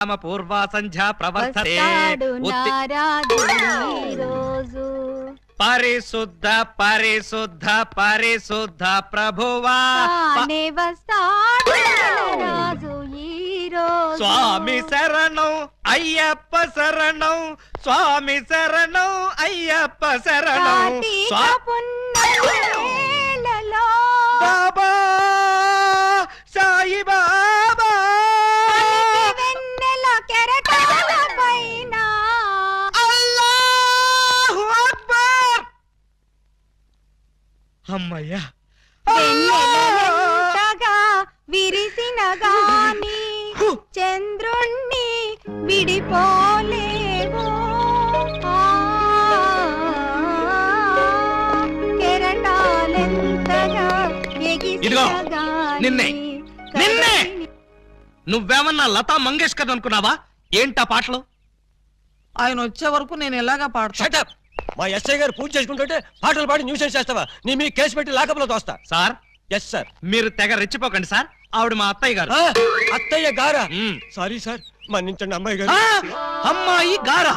పూర్వ సంధ్యా ప్రవర్తతే పరిశుద్ధ పరిశుద్ధ పరిశుద్ధ ప్రభువా స్వామి శరణం అయ్యప్ప శరణం స్వామి శరణం అయ్యప్ప శరణం బాబా సాయి బాబా అల్లాహు అక్బర్ అమ్మయ్యా విరిసిన గాని చంద్రుణ్ణి విడిపోలేవు కెరటాలెంతగా ఇదిగో నిన్నే నిన్నే నువ్వేమన్నా లతా మంగేష్కర్ అనుకున్నావా? ఏంటా పాటలు? ఆయన వచ్చే వరకు నేను ఎలాగా పాడతా? మా ఎస్ఐ గారు పూజ చేసుకుంటుంటే పాటలు పాడి న్యూసెన్స్ చేస్తావా? నీ మీ కేసు పెట్టి లాకప్లో తోస్తా. Sir yes sir. మీరు తెగ రెచ్చిపోకండి సార్. ఆవిడ మా అత్తయ్య గారు. అత్తయ్య గారా? సారీ సార్, మన్నించండి అమ్మాయి గారు. అమ్మాయి గారా?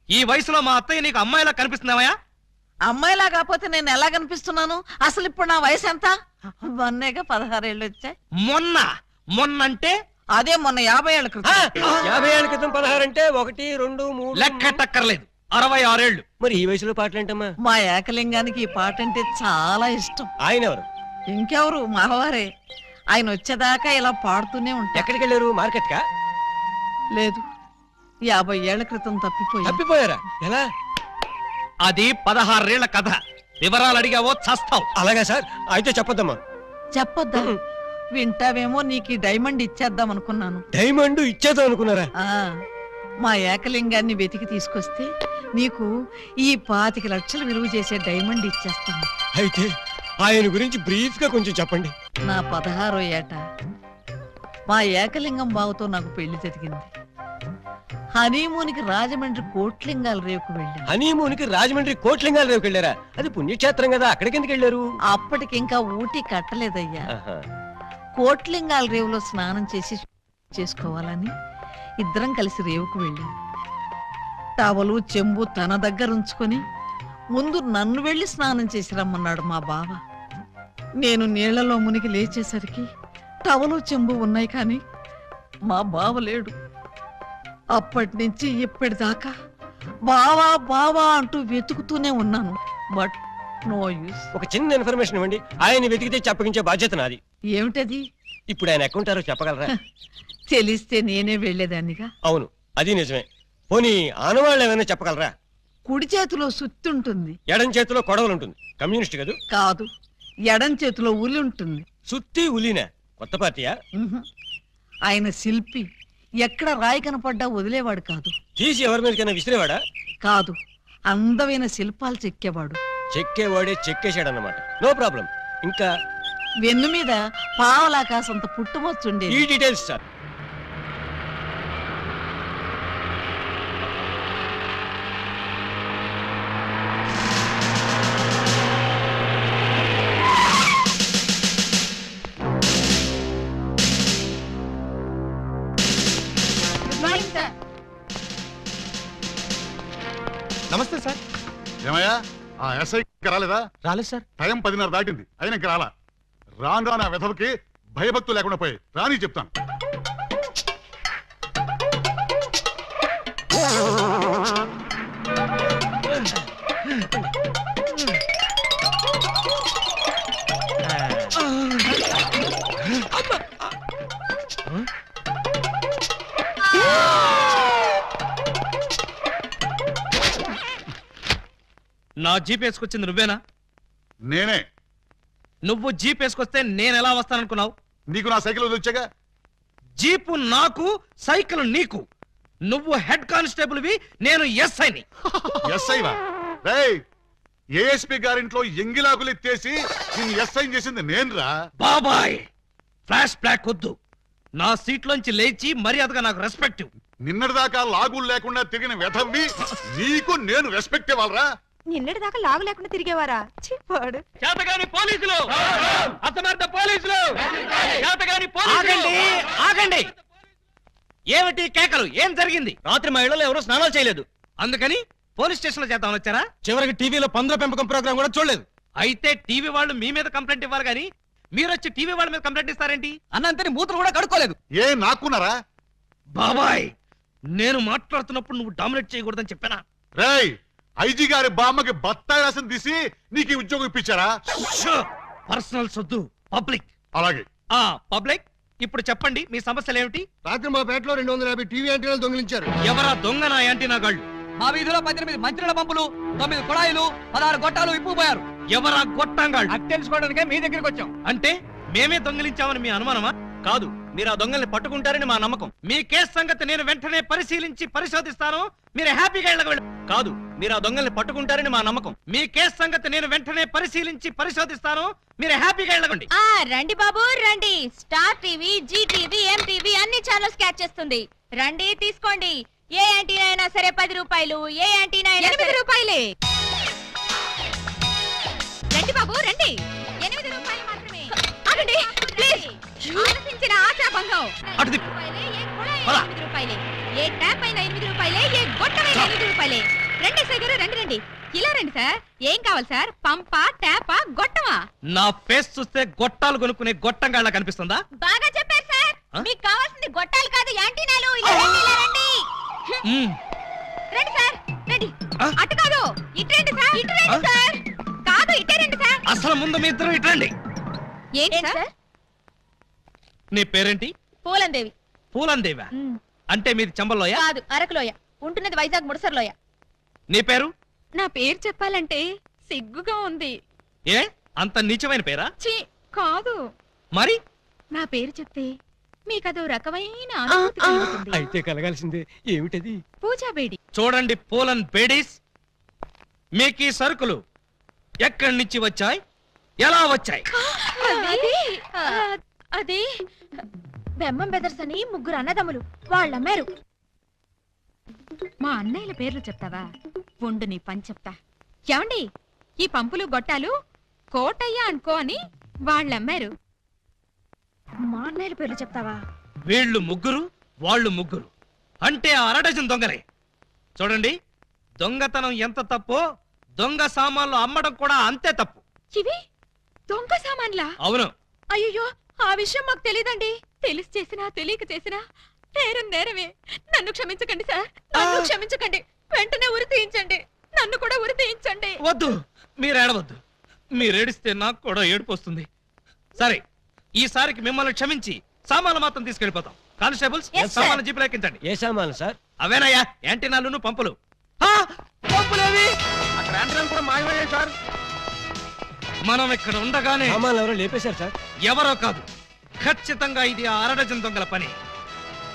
ఈ వయసులో మా అత్తయ్య నీకు అమ్మాయిలా కనిపిస్తున్నావా? అమ్మాయిలా కాకపోతే నేను ఎలా కనిపిస్తున్నాను? అసలు ఇప్పుడు నా వయసు ఎంత? మొన్నేగా 16 ఏళ్ళు వచ్చాయి. మొన్నంటే అదే మొన్న 50 ఏళ్ళ క్రితం. 50 ఏళ్ళ క్రితం 16 అంటే 1 2 3 లెక్కటక్కర్లేదు. 66 ఏళ్ళు. మరి ఈ వయసులో పాటలేంటమ్మా? మా ఏకలింగానికి ఈ పాట అంటే చాలా ఇష్టం. ఆయన ఎవరు? ఇంకెవరు, మావారే. ఆయన వచ్చేదాకా ఇలా పాడుతూనే ఉంటా. ఎక్కడికి వెళ్ళారు? మార్కెట్ కా? లేదు, 50 ఏళ్ల క్రితం తప్పిపోయారా? ఎలా? అది 16 ఏళ్ల కథ. వివరాలు అడిగావో చస్తావు. అలాగా సార్, అయితే చెప్పొద్దమ్మా. చెప్పొద్దా? వింటావేమో, నీకు ఈ డైమండ్ ఇచ్చేద్దాం అనుకున్నాను. డైమండ్ ఇచ్చేద్దాం అనుకున్నారా? మా ఏకలింగాన్ని వెతికి తీసుకొస్తే నీకు ఈ 25 లక్షలు విలువ చేసే డైమండ్ ఇచ్చేస్తాను. అయితే ఆయన గురించి బ్రీఫ్ గా కొంచెం చెప్పండి. నా 16వ ఏట మా ఏకలింగం బావతో నాకు పెళ్లి జరిగింది. హనీమూన్కి రాజమండ్రి కోట్లింగాల రేవుకు వెళ్ళాను. హనీమూన్కి రాజమండ్రి కోట్లింగాల రేవుకి వెళ్ళారా? అది పుణ్యక్షేత్రం కదా, అక్కడికి ఎందుకు వెళ్ళారు? అప్పటికింకా ఊటీ కట్టలేదయ్యా. కోట్లింగాల రేవులో స్నానం చేసుకోవాలని ఇద్దరం కలిసి రేవుకు వెళ్ళాం. టవలు చెంబు తన దగ్గర ఉంచుకొని ముందు నన్ను వెళ్ళి స్నానం చేసి రమ్మన్నాడు మా బావ. నేను నీళ్లలో మునిగి లేచేసరికి టవలు చెంబు ఉన్నాయి, కానీ మా బావ లేడు. అప్పటి నుంచి ఇప్పటిదాకా బావా బావా అంటూ వెతుకుతూనే ఉన్నాను. But no use. ఒక చిన్న ఇన్ఫర్మేషన్ ఇవ్వండి, ఆయన వెతికితే చెప్పగించే బాధ్యత నాది. ఏమిటది? ఇప్పుడు ఆయన ఎక్కడుంటారో చెప్పగలరా? తెలిస్తే నేనే వెళ్లేదాన్నిగా. అవును, అది నిజమే. పోనీ ఆనవాళ్ళు ఏమైనా చెప్పగలరా? కుడి చేతిలో సుత్తి ఉంటుంది, ఎడం చేతిలో కొడవలు ఉంటుంది. కమ్యూనిస్ట్ కదూ? కాదు, ఎడం చేతిలో ఉలి ఉంటుంది. సుత్తి ఉలినా? కొత్త పార్టీయా? ఆయన శిల్పి. ఎక్కడ రాయి కనపడ్డా వదిలేవాడు కాదు. తీసి ఎవరి మీదకైనా విసిరేవాడా? కాదు, అందమైన శిల్పాలు చెక్కేవాడు. చెక్కేవాడే చెక్కేశాడన్నమాట. No problem. ఇంకా వెన్ను మీద పావలాకాశంత పుట్టుమొచ్చుండే. ఈ డీటెయిల్స్ సార్. నమస్తే సార్. ఏమయ్యా, ఆ ఎస్ఐ రాలేదా? రాలేదు సార్. టైం 10:30 దాటింది, అయినా ఇంకా రాలా. రాను రాను ఆ వెధవకి భయభక్తులు లేకుండా పోయి రాని చెప్తాను. నా జీప్ వేసుకొచ్చింది నువ్వేనా? నేనే. నువ్వు జీప్ వేసుకొస్తే నేను ఎలా వస్తాననుకున్నావు? నీకు నా సైకిల్ వచ్చాగా. జీపు నాకు, సైకిల్ నీకు. నువ్వు హెడ్ కానిస్టేబుల్ వి, నేను ఎస్ఐని. ఎస్ఐవా? రేయ్, ఏఎస్పీ గారింట్లో ఎంగిలాకులు ఎత్తేసి నిన్ను ఎస్ఐ చేసింది నేనురా. బాబాయ్, ఫ్లాష్ బ్లాక్ వద్దు. నా సీట్లోంచి లేచి మర్యాదగా నాకు రెస్పెక్ట్. నిన్నటిదాకా లాగులు లేకుండా తిరిగిన వెధవ్వి నీకు నేను రెస్పెక్ట్ ఇవ్వాలరా? నిన్నటిదాకా లాగు లేకుండా తిరిగేవారా? చిప్పాడు. చేతగాని పోలీసులు, అసమర్థ పోలీసులు, చేతగాని పోలీసులు. ఆగండి, ఆగండి. ఏమిటి కేకలు? ఏం జరిగింది? రాత్రి మా ఇళ్లలో ఎవరూ స్నానాలు చేయలేదు. అందుకని పోలీస్ స్టేషన్ లో చేద్దామని వచ్చారా? చివరికి టీవీలో పందుల పెంపకం ప్రోగ్రామ్ కూడా చూడలేదు. అయితే టీవీ వాళ్ళు మీ మీద కంప్లైంట్ ఇవ్వాలి గానీ మీరు వచ్చి టీవీ వాళ్ళ మీద కంప్లైంట్ ఇస్తారేంటి? అన్నంతని మూతలు కూడా కడుక్కోలేదు. ఏ నాకున్నారా? బాబాయ్, నేను మాట్లాడుతున్నప్పుడు నువ్వు డామినేట్ చేయకూడదని చెప్పానా? రేయ్, ఐజీ గారి బామ్మకి బత్తాయి రసం తీసి నీకు ఈ ఉద్యోగం ఇప్పించారా? పర్సనల్ సొద్దు పబ్లిక్. అలాగే. పబ్లిక్, ఇప్పుడు చెప్పండి మీ సమస్యలు ఏమిటి? రాత్రి మా పేటలో 250 టీవీ యాంటీనాలు దొంగిలించారు. ఎవరా దొంగ నా యాంటీనా గాళ్ళు? మా వీధిలో 18 మంత్రుల పంపులు, 9 కుళాయిలు, 16 గొట్టాలు ఇప్పుకుపోయారు. ఎవరా గొట్టంగాళ్ళు? అది తెలుసుకోవడానికే మీ దగ్గరికి వచ్చాం. అంటే మేమే దొంగిలించామని మీ అనుమానమా? కాదు, మీరు ఆ దొంగల్ని పట్టుకుంటారని మా నమ్మకం. మీ కేసు సంగతి నేను వెంటనే పరిశీలించి పరిశోధిస్తాను. మీరు హ్యాపీగా ఇళ్ళకి వెళ్ళ. కాదు, మీరు ఆ దొంగల్ని పట్టుకుంటారని మా నమ్మకం. మీ కేసు సంగతి నేను వెంటనే పరిశీలించి పరిశోధిస్తాను. మీరు హ్యాపీగా వెళ్ళకండి. రండి బాబు రండి. Star TV, Zee TV, MTV అన్ని ఛానల్స్ క్యాచ్ చేస్తుంది. రండి తీసుకోండి. ఏ యాంటీనా అయినా సరే 10 రూపాయలు, ఏ యాంటీనా అయినా 8 రూపాయలే. రండి బాబు రండి. 8 రూపాయలు మాత్రమే. ఆగండి ప్లీజ్. ఆలోచించిన ఆశాభంగం. అటు తిప్పు. ఏ కుళాయి పద. 8 రూపాయలే, ఏ ట్యాప్ అయినా 8 రూపాయలే, ఏ గొట్టమైనా 8 రూపాయలే. రండి సార్ గారు, రండి రండి. ఇలా రండి సార్. ఏం కావాలి సార్? పంపా, ట్యాపా, గొట్టమా? నా ఫేస్ చూస్తే గొట్టాలు కొనుక్కునే గొట్టంగాళ్ళ కనిపిస్తుందా? బాగా చెప్పారు సార్. ఆ? మీకు కావాల్సింది గొట్టాలు కాదు, యాంటీనాలు. ఇలా రండి, ఇలా రండి. మ్మ్. రండి సార్ రండి. ఆ? అటు కాదు, ఇటు రండి సార్. ఇటు రండి ఆ? సార్. కాదు, ఇటే రండి సార్. అసలు ముందు మీ ఇద్దరు ఇట్రండి. ఏంటి సార్? నీ పేరేంటి? పూలందేవి. పూలందేవా? అంటే మీది చంబల్లోయ? కాదు, అరకులోయ. ఉంటున్నది వైజాగ్ ముడసర్లోయ. నీ పేరు? నా పేరు చెప్పాలంటే సిగ్గుగా ఉంది. ఏ అంత నీచమైన పేరా? ఛీ, కాదు. మరి నా పేరు చెప్తే మీకదో రకమైన అనుభూతి కలుగుతుంది. అయితే కలగాల్సిందే. ఏమిటది? పూజా బేడి. చూడండి పూలన్ బేడీస్, మీకు ఈ సరుకులు ఎక్కడి నుంచి వచ్చాయి, ఎలా వచ్చాయి? అది బెమ్మం బెదర్స్ అని 3 అన్నదమ్ములు వాళ్ళమ్మారు. మా అన్నయ్యల పేర్లు చెప్తావా? ఉండు నీ పని చెప్తా. ఏమండి, ఈ పంపులు గొట్టాలు కోటయ్య అనుకో అని వాళ్ళమ్మారు. మా అన్నయ్యల పేర్లు చెప్తావా? వీళ్ళు 3, వాళ్ళు 3. అంటే ఆ అరడజన్ దొంగలే. చూడండి, దొంగతనం ఎంత తప్పో దొంగ సామాన్లు అమ్మడం కూడా అంతే తప్పు. ఇవి దొంగ సామాన్లా? అవును. అయ్యో, ఆ విషయం మాకు తెలీదండి. తెలిసి చేసినా తెలియక చేసినా నేరం నేరమే. నన్ను క్షమించకండి సార్, నన్ను క్షమించకండి. వెంటనే ఉరి తీయించండి, నన్ను కూడా ఉరి తీయించండి. వద్దు, మీరు ఏడవద్దు. మీరేడిస్తే నాకు కూడా ఏడుపు వస్తుంది. సరే, ఈసారికి మిమ్మల్ని క్షమించి సామాన్లు మాత్రం తీసుకెళ్ళిపోతాం. Constables, Yes, sir. సామాన్లు జీపులో ఎక్కించండి. ఏ సామాను సార్? అవేనయ్యా యాంటీనాలు, పంపులు. పంపులేవి అక్కడ యాంటీనాలు కూడా మాయమయ్యాయి సార్. మనం ఇక్కడ ఉండగానే సామాన్లు ఎవరో లేపేశారు సార్. ఎవరో కాదు, ఖచ్చితంగా ఇది ఆ అరడజన్ దొంగల పని.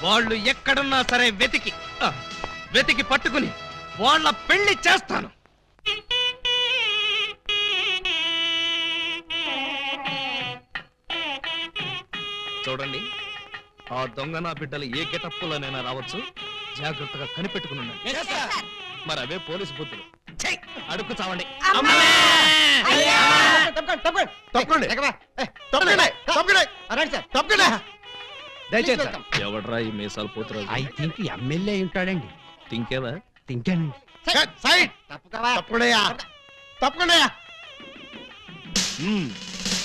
వాళ్ళు ఎక్కడున్నా సరే వెతికి పట్టుకుని వాళ్ళ పెళ్లి చేస్తాను. చూడండి, ఆ దొంగ నా బిడ్డలు ఏ గెటప్పులోనైనా రావచ్చు. జాగ్రత్తగా కనిపెట్టుకుని ఉండండి. మరి అవే పోలీసు బుద్ధులు. ఛై, అడుక్కు చావండి. దయచేసి ఎవడ్రా ఈ మీసాలు పోతురా? ఐ థింక్ ఎమ్మెల్యే ఉంటాడండి. తింకేవా? తింటానండి.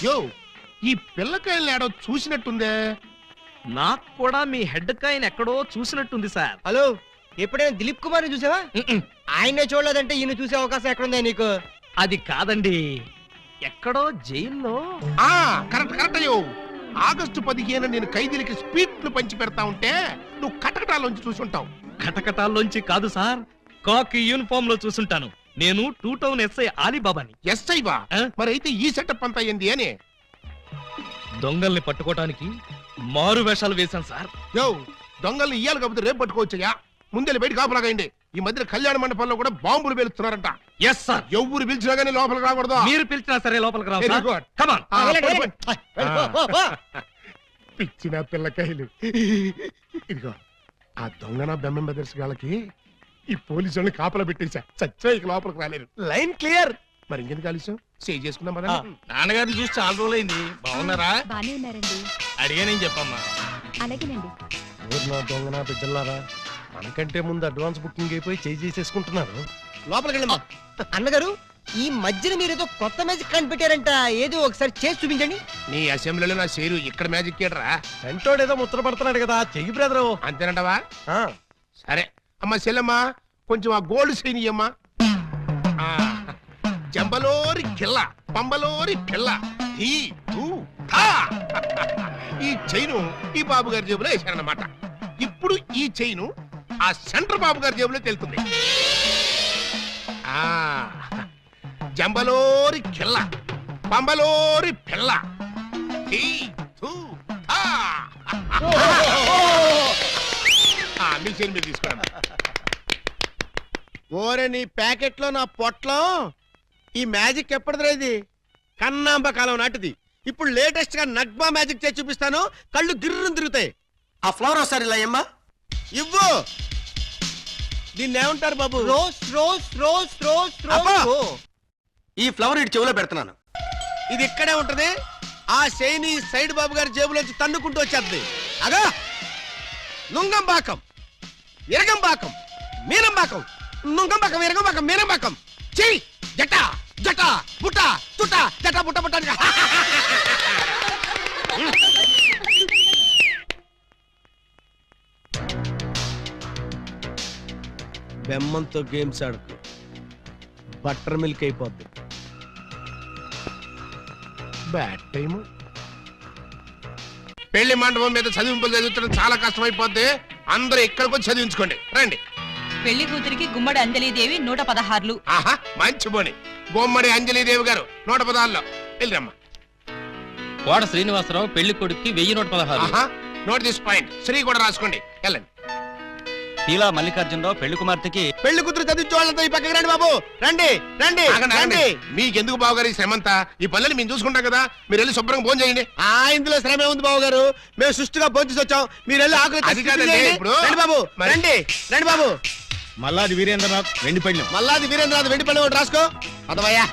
యో, ఈ పిల్లకాయలు ఏడో చూసినట్టుందే. నాకు కూడా మీ హెడ్ కాయని ఎక్కడో చూసినట్టుంది సార్. హలో, ఎప్పుడైనా దిలీప్ కుమార్ చూసావా? ఆయనే చూడలేదంటే ఈయన చూసే అవకాశం ఎక్కడుందా నీకు? అది కాదండి, ఎక్కడో జైల్లో. కరెక్ట్ కరెక్ట్ అయ్యో. ఆగస్టు 15 నేను ఖైదీలకి స్పీట్లు పంచి పెడతా ఉంటే నువ్వు కటకటాల్లోంచి చూసుంటావు. కటకటాల్లోంచి కాదు సార్, కాకి యూనిఫామ్ లో చూసుంటాను. నేను 2 టౌన్ ఎస్ఐ ఆలీబాబాని. ఎస్ఐ బా? ఆ? మరి అయితే ఈ సెటప్ అంతా ఏంది అని? దొంగల్ని పట్టుకోవటానికి మారు వేషాలు వేశాను సార్. యో, దొంగల్ని ఇయ్యాలి కాకపోతే రేపు పట్టుకోవచ్చయ్యా. ముందే బయట కాపలాగండి. ఈ మధ్య కళ్యాణ మండపంలో కూడా బాంబులు పేలుస్తున్నారంట. Yes sir. ఎవరు పిలిచినా గానీ లోపలికి రాకూడదు. మీరు పిలిచినా సరే లోపలికి రావు Very sir. good. Come on. పిచ్చిన పిల్లకాయలు. ఇదిగో, ఆ దొంగన బెమ్మం బెదర్స్ గాళ్ళకి ఈ పోలీసు వాళ్ళని కాపలా పెట్టేశా. చచ్చా ఇక లోపలికి రాలేరు. Line clear. మరి ఇంకెందుకు ఆలస్యం? సేవ్ చేసుకుందాం కదా. నాన్నగారిని చూసి చాలా రోజులైంది. బాగున్నారా? బానే ఉన్నారండి. అడిగానని చెప్పమ్మా. అలాగేనండి. ఊరినా దొంగనా బిడ్డలారా మనకంటే ముందు అడ్వాన్స్ బుకింగ్ అయిపోయి చేసేసుకుంటున్నారు. లోపలికి వెళ్ళమ్మా. అన్నగారు ఈ మధ్యన మీరు ఏదో కొత్త మ్యాజిక్ కనిపెట్టారంట, ఏదో ఒకసారి చేసి చూపించండి. నీ అసెంబ్లీలో నా షేరు ఇక్కడ మ్యాజిక్ రా వెంటోడేదో ముచ్చట పడుతున్నాడు కదా, చెయ్యి బ్రదరు. అంతేనంటవా? ఆ, సరే అమ్మా సెల్లమ్మా, కొంచెం ఆ గోల్డ్ చైన్ ఇయ్యమ్మా. ఆ, జంబలోరి కిల్ల పంబలోరి పిల్ల ఈ ఊ, ఆ. ఈ చైను ఈ బాబు గారి జేబులో వేశారన్నమాట. ఇప్పుడు ఈ చైను ఆ సెంటర్ బాబు గారి జేబులో తెలుతుంది. ఆ జంబలోరి కిల్ల పంబలోరి పిల్ల ఈ, ఊ, ఆ. మీ చైన్ మీరు తీసుకోండి. ఓరే నీ ప్యాకెట్ లో నా పొట్లో ఈ మ్యాజిక్ ఎప్పటిదిరా? ఇది కన్నాంబ కాలం నాటిది. ఇప్పుడు లేటెస్ట్ గా నగ్మా మ్యాజిక్ చేసి చూపిస్తాను, కళ్ళు గిర్రును తిరుగుతాయి. ఆ ఫ్లవర్ ఒకసారి ఇలా అమ్మా ఇవ్వు. దీన్ని ఏమంటారు బాబు? Rose rose rose rose rose. ఈ ఫ్లవర్ ఇటు చెవులో పెడుతున్నాను. ఇది ఇక్కడే ఉంటది. ఆ శైని సైడ్ బాబు గారి జేబులోంచి తన్నుకుంటూ వచ్చేద్ది. అగా నుంగంబాకం, ఇరగంబాకం, మీనంబాకం, నుంగంబాకం, ఇరగంబాకం, మీనంబాకం. చెయ్యి జట జట బుట్ట తుట జట బుట్ట బుట్ట. బెమ్మంతో గేమ్స్ ఆడుకో, బటర్ మిల్క్ అయిపోద్ది. Bad time. పెళ్లి మండపం మీద చదివింపులు చదువుతాం చాలా కష్టమైపోద్ది. అందరూ ఇక్కడికి వచ్చి చదివించుకోండి రండి. పెళ్లి కూతురికి గుమ్మడి అంజలీదేవి 116. ఆహా మంచి పోని. బొమ్మడి అంజలీదేవి గారు 116లో వెళ్ళరమ్మా. కోట శ్రీనివాసరావు పెళ్లి కొడుక్కి 1116. ఆహా నోట్ దిస్ పాయింట్. శ్రీ కూడా రాసుకోండి వెళ్ళండి. ఇలా మల్లికార్జునరావు పెళ్లి కుమార్తెకి పెళ్లి కూతురు చదివించే వాళ్ళంతా ఈ పక్కకి రండి బాబు. రండి రండి ఆగండి, ఆగండి. రండి. మీకెందుకు బావగారు ఈ శ్రమంతా? ఈ పనులని మేము చూసుకుంటాం కదా, మీరు వెళ్ళి శుభ్రంగా భోజనం చేయండి. ఇందులో శ్రమే ఉంది బాబు గారు. మేము సుష్టిగా భోజనం వచ్చాం, మీరు వెళ్ళి ఆకలి అది కాదండి, ఇప్పుడు రండి బాబు మరి- రండి రండి బాబు. మల్లాది వీరేంద్రనాథ్ వెండి పళ్ళెం. మల్లాది వీరేంద్రనాథ్ వెండి పళ్ళెం ఒకటి రాసుకో. అదవయ్యా.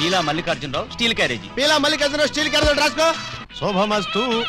ఇలా Mallikarjunarao steel carriage. Peela Mallikarjuna steel carrot రాసుకో. శోభమస్తు.